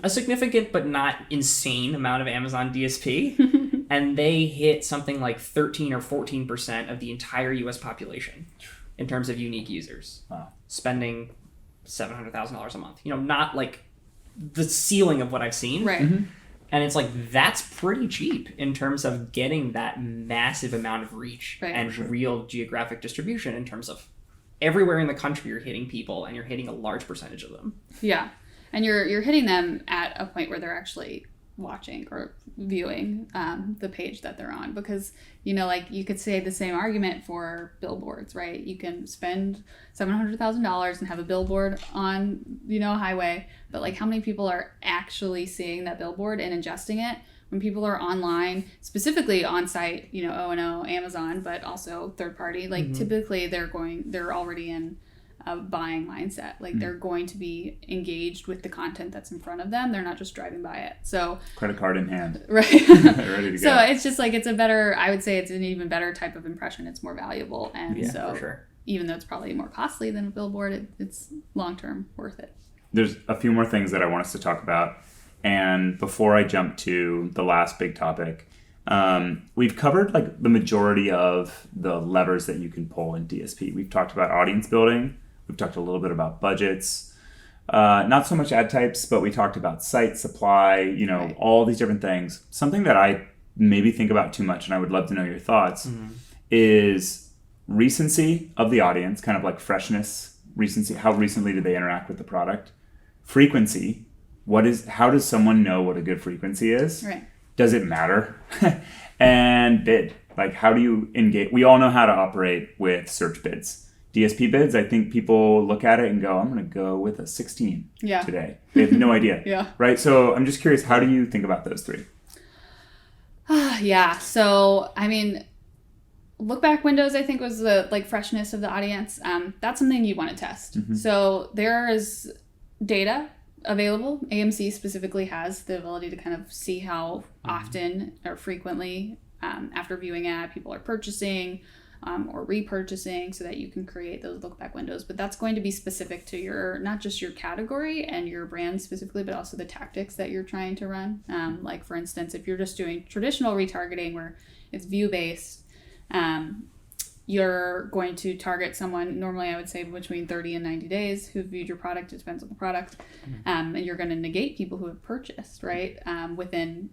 a significant but not insane amount of Amazon DSP, and they hit something like 13 or 14% of the entire US population in terms of unique users, spending $700,000 a month. You know, not like the ceiling of what I've seen. Right. And it's like, that's pretty cheap in terms of getting that massive amount of reach and real geographic distribution in terms of everywhere in the country you're hitting people and you're hitting a large percentage of them. Yeah. And you're hitting them at a point where they're actually watching or viewing the page that they're on, because, you know, like you could say the same argument for billboards, right? You can spend $700,000 and have a billboard on, you know, a highway, but like how many people are actually seeing that billboard and ingesting it? When people are online, specifically on site, you know, O&O, Amazon, but also third party, like typically they're already in a buying mindset. Like they're going to be engaged with the content that's in front of them. They're not just driving by it. So credit card in hand. Right. Ready to go. So it's just like, I would say it's an even better type of impression. It's more valuable. And For sure. Even though it's probably more costly than a billboard, it's long-term worth it. There's a few more things that I want us to talk about. And before I jump to the last big topic, we've covered like the majority of the levers that you can pull in DSP. We've talked about audience building. We've talked a little bit about budgets, not so much ad types, but we talked about site supply, you know, all these different things. Something that I maybe think about too much, and I would love to know your thoughts, is recency of the audience, kind of like freshness, recency, how recently did they interact with the product? Frequency, how does someone know what a good frequency is? Right. Does it matter? And bid, like how do you engage? We all know how to operate with search bids. DSP bids, I think people look at it and go, I'm going to go with a 16 today. They have no idea. Right? So I'm just curious, how do you think about those three? So, I mean, lookback windows, I think, was the like freshness of the audience. That's something you want to test. So there is data available. AMC specifically has the ability to kind of see how often or frequently after viewing ad people are purchasing or repurchasing, so that you can create those look-back windows. But that's going to be specific to not just your category and your brand specifically, but also the tactics that you're trying to run. Like, for instance, if you're just doing traditional retargeting where it's view-based, you're going to target someone, normally I would say between 30 and 90 days, who viewed your product. It depends on the product. And you're going to negate people who have purchased, right, within,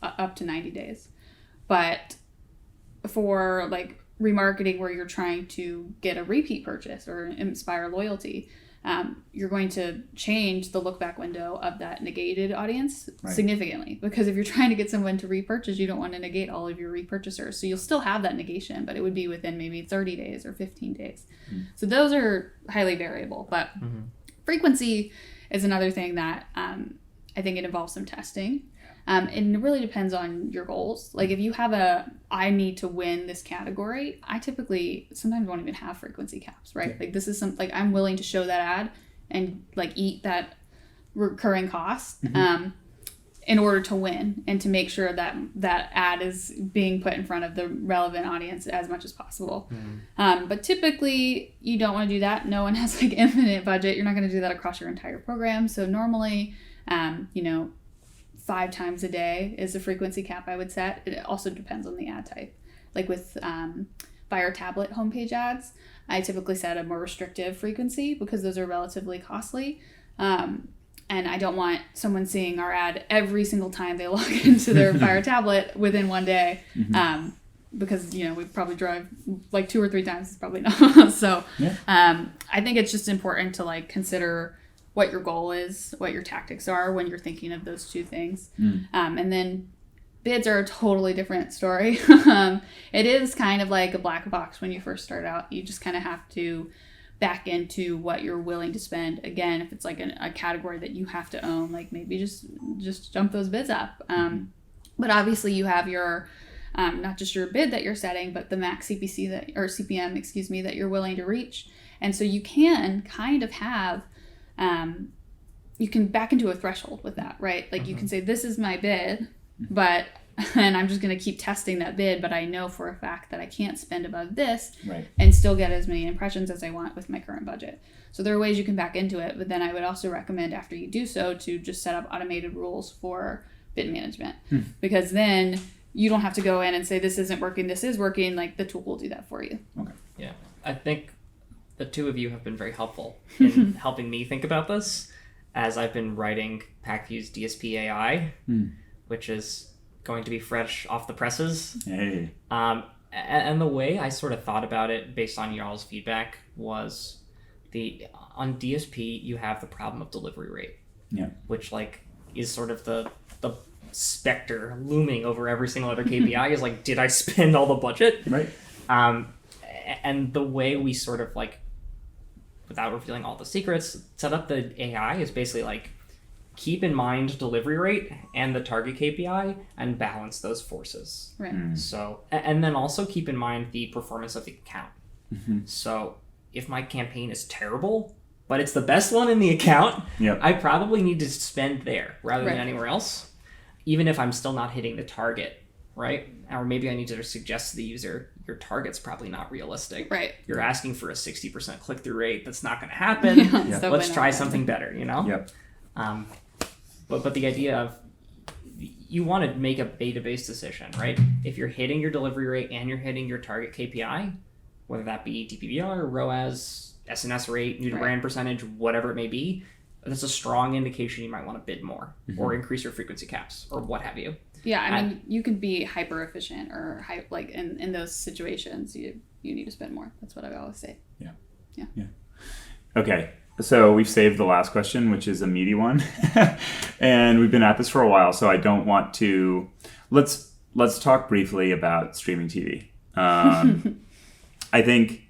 up to 90 days. But for, like, remarketing where you're trying to get a repeat purchase or inspire loyalty, you're going to change the look back window of that negated audience significantly, because if you're trying to get someone to repurchase, you don't want to negate all of your repurchasers. So you'll still have that negation, but it would be within maybe 30 days or 15 days. So those are highly variable, but frequency is another thing that I think it involves some testing. And it really depends on your goals. Like if you have I need to win this category, I typically sometimes won't even have frequency caps, right? Like this is something like I'm willing to show that ad and like eat that recurring cost in order to win and to make sure that that ad is being put in front of the relevant audience as much as possible. But typically you don't want to do that. No one has like infinite budget. You're not going to do that across your entire program. So normally, 5 times a day is the frequency cap I would set. It also depends on the ad type. Like with Fire tablet homepage ads, I typically set a more restrictive frequency because those are relatively costly. And I don't want someone seeing our ad every single time they log into their Fire tablet within one day. Because, we probably drive like 2 or 3 times. It's probably not. So I think it's just important to like consider what your goal is, what your tactics are when you're thinking of those 2 things. And then bids are a totally different story. It is kind of like a black box when you first start out. You just kind of have to back into what you're willing to spend. Again, if it's like a category that you have to own, like maybe just jump those bids up. But obviously you have your not just your bid that you're setting, but the max CPM that you're willing to reach. And so you can kind of have you can back into a threshold with that, right? Like you can say, this is my bid, and I'm just going to keep testing that bid, but I know for a fact that I can't spend above this and still get as many impressions as I want with my current budget. So there are ways you can back into it, but then I would also recommend after you do so to just set up automated rules for bid management, because then you don't have to go in and say, this isn't working, this is working. Like the tool will do that for you. Okay. Yeah. I think the 2 of you have been very helpful in helping me think about this as I've been writing Pacvue's DSP AI, which is going to be fresh off the presses. Hey. And the way I sort of thought about it based on y'all's feedback was on DSP, you have the problem of delivery rate, which like is sort of the specter looming over every single other KPI is like, did I spend all the budget? Right. And the way we sort of like, without revealing all the secrets, set up the AI is basically like, keep in mind delivery rate and the target KPI and balance those forces. Right. So, and then also keep in mind the performance of the account. So if my campaign is terrible, but it's the best one in the account, I probably need to spend there rather than anywhere else, even if I'm still not hitting the target. Right? Or maybe I need to suggest to the user, your target's probably not realistic. Right. You're asking for a 60% click-through rate. That's not going to happen. Let's try something better, But the idea of you want to make a beta-based decision, right? If you're hitting your delivery rate and you're hitting your target KPI, whether that be DPVR, ROAS, SNS rate, new to brand percentage, whatever it may be, that's a strong indication you might want to bid more or increase your frequency caps or what have you. Yeah, I mean, you can be hyper efficient or like in those situations, you need to spend more. That's what I always say. Yeah. Okay, so we've saved the last question, which is a meaty one, and we've been at this for a while. So I don't want to. Let's talk briefly about streaming TV. I think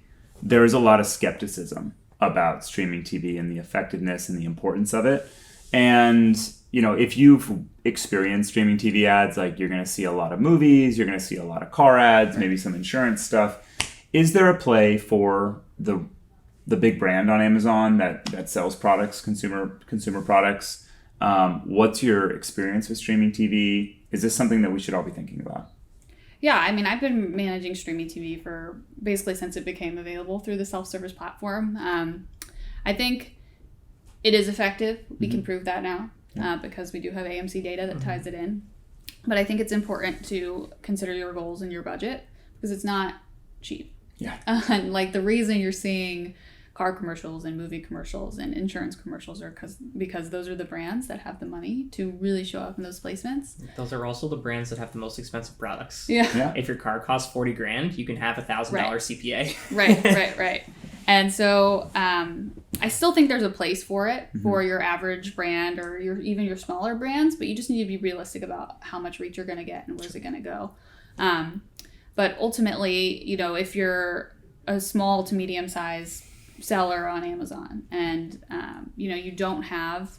there is a lot of skepticism about streaming TV and the effectiveness and the importance of it, and if you've experienced streaming TV ads, like you're going to see a lot of movies, you're going to see a lot of car ads, maybe some insurance stuff. Is there a play for the big brand on Amazon that sells products, consumer products? What's your experience with streaming TV? Is this something that we should all be thinking about? Yeah, I mean, I've been managing streaming TV for basically since it became available through the self-service platform. I think it is effective. We can prove that now. Because we do have AMC data that ties it in. But I think it's important to consider your goals and your budget because it's not cheap. Yeah. And like the reason you're seeing car commercials and movie commercials and insurance commercials are because those are the brands that have the money to really show up in those placements. Those are also the brands that have the most expensive products. Yeah. If your car costs $40,000, you can have $1,000 CPA. Right. And so I still think there's a place for it for your average brand or even your smaller brands, but you just need to be realistic about how much reach you're going to get and where's it going to go. But ultimately, if you're a small to medium size seller on Amazon and, you don't have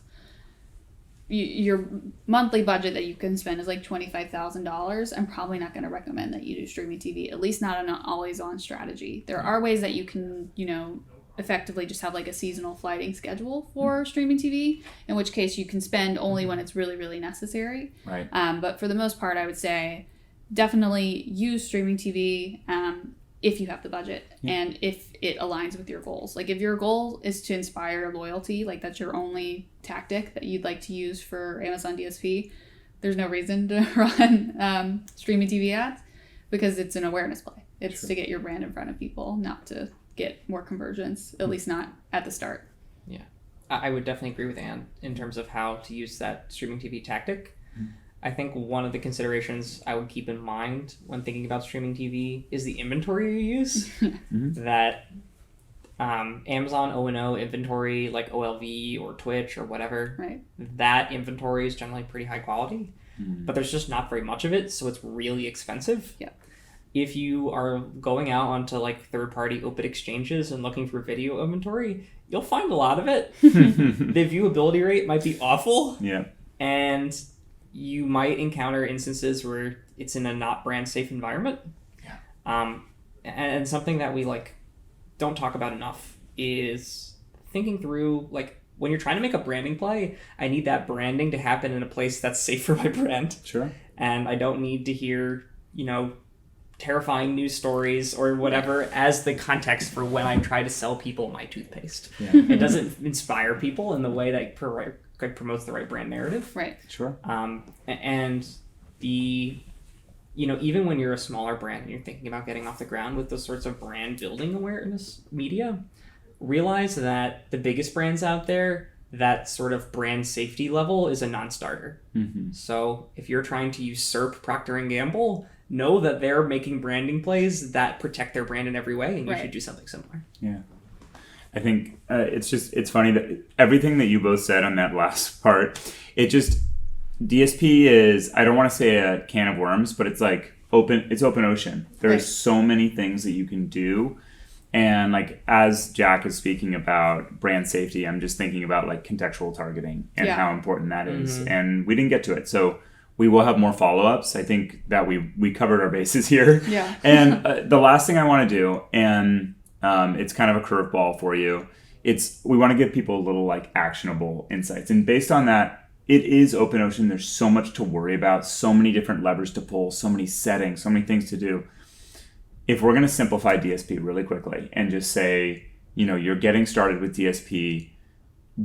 your monthly budget that you can spend is like $25,000, I'm probably not going to recommend that you do streaming TV, at least not on an always-on strategy. There are ways that you can, effectively just have like a seasonal flighting schedule for streaming TV, in which case you can spend only when it's really, really necessary. Right. But for the most part, I would say definitely use streaming TV if you have the budget and if it aligns with your goals. Like if your goal is to inspire loyalty, like that's your only tactic that you'd like to use for Amazon DSP, there's no reason to run streaming TV ads because it's an awareness play. It's to get your brand in front of people, not to get more conversions, at least not at the start. Yeah. I would definitely agree with Anne in terms of how to use that streaming TV tactic. I think one of the considerations I would keep in mind when thinking about streaming TV is the inventory you use. That Amazon O&O inventory, like OLV or Twitch or whatever, Right. that inventory is generally pretty high quality, but there's just not very much of it, so it's really expensive. Yeah. If you are going out onto like third-party open exchanges and looking for video inventory, you'll find a lot of it. The viewability rate might be awful. Yeah. And you might encounter instances where it's in a not brand safe environment. Yeah. And something that we don't talk about enough is thinking through when you're trying to make a branding play, I need that branding to happen in a place that's safe for my brand. Sure. And I don't need to hear, terrifying news stories or whatever as the context for when I try to sell people my toothpaste. Yeah. It doesn't inspire people in the way that promotes the right brand narrative. Right. Sure. And even when you're a smaller brand and you're thinking about getting off the ground with those sorts of brand building awareness media, realize that the biggest brands out there, that sort of brand safety level is a non-starter. So if you're trying to usurp Procter & Gamble, know that they're making branding plays that protect their brand in every way, and you should do something similar. Yeah. I think it's funny that everything that you both said on that last part, DSP is, I don't want to say a can of worms, but it's open ocean. There's so many things that you can do. And as Jack is speaking about brand safety, I'm just thinking about contextual targeting and how important that is. And we didn't get to it. So we will have more follow-ups. I think that we covered our bases here. Yeah. And the last thing I want to do, and it's kind of a curveball for you, we want to give people a little actionable insights. And based on that, it is open ocean. There's so much to worry about, so many different levers to pull, so many settings, so many things to do. If we're going to simplify DSP really quickly and just say, you're getting started with DSP,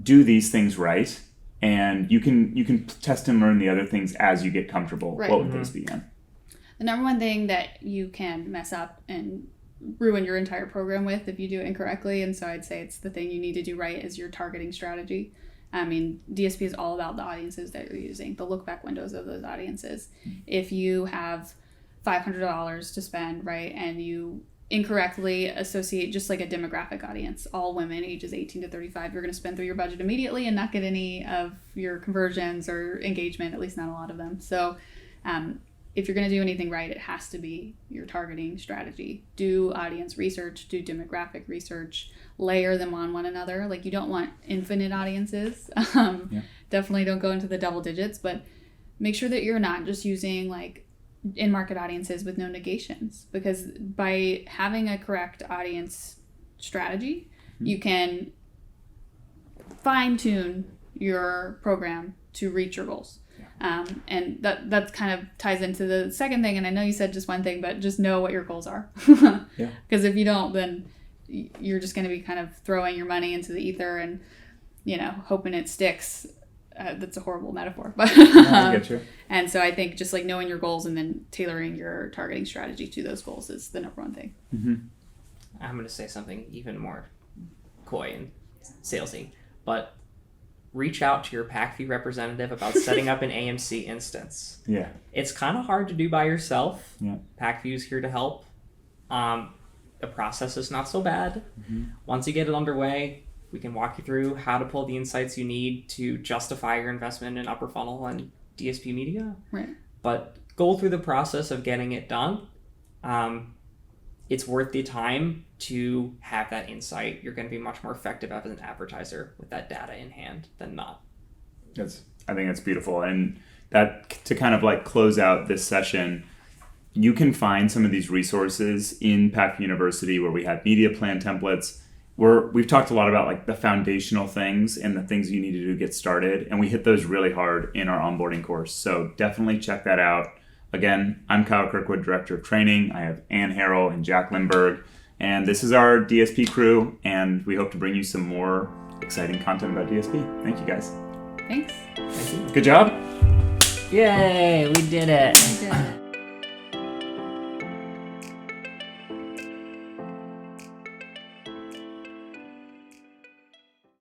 do these things right, and you can test and learn the other things as you get comfortable. Right. What would those be, Ann? The number one thing that you can mess up and ruin your entire program with if you do it incorrectly, and so I'd say it's the thing you need to do right, is your targeting strategy. I mean, DSP is all about the audiences that you're using, the look-back windows of those audiences. If you have $500 to spend, right, and you incorrectly associate just a demographic audience, all women ages 18 to 35, you're going to spend through your budget immediately and not get any of your conversions or engagement, at least not a lot of them. So if you're going to do anything right, it has to be your targeting strategy. Do audience research, do demographic research, layer them on one another. You don't want infinite audiences. Definitely don't go into the double digits, but make sure that you're not just using in-market audiences with no negations, because by having a correct audience strategy, you can fine-tune your program to reach your goals. And that kind of ties into the second thing, and I know you said just one thing, but just know what your goals are. Because if you don't, then you're just going to be kind of throwing your money into the ether and hoping it sticks. That's a horrible metaphor, but I get you. And so I think just knowing your goals and then tailoring your targeting strategy to those goals is the number one thing. I'm going to say something even more coy and salesy, but reach out to your Pacvue representative about setting up an AMC instance. Yeah. It's kind of hard to do by yourself. Yeah. Pacvue's here to help. The process is not so bad. Once you get it underway, we can walk you through how to pull the insights you need to justify your investment in upper funnel and DSP media. Right. But go through the process of getting it done. It's worth the time to have that insight. You're going to be much more effective as an advertiser with that data in hand than not. That's I think that's beautiful. And that, to kind of like close out this session, you can find some of these resources in Pacvue University where we have media plan templates. We've talked a lot about like the foundational things and the things you need to do to get started. And we hit those really hard in our onboarding course. So definitely check that out. Again, I'm Kyle Kirkwood, Director of Training. I have Ann Harrell and Jack Lindberg. And this is our DSP crew. And we hope to bring you some more exciting content about DSP. Thank you guys. Thanks. Thank you. Good job. Yay, we did it. We did it.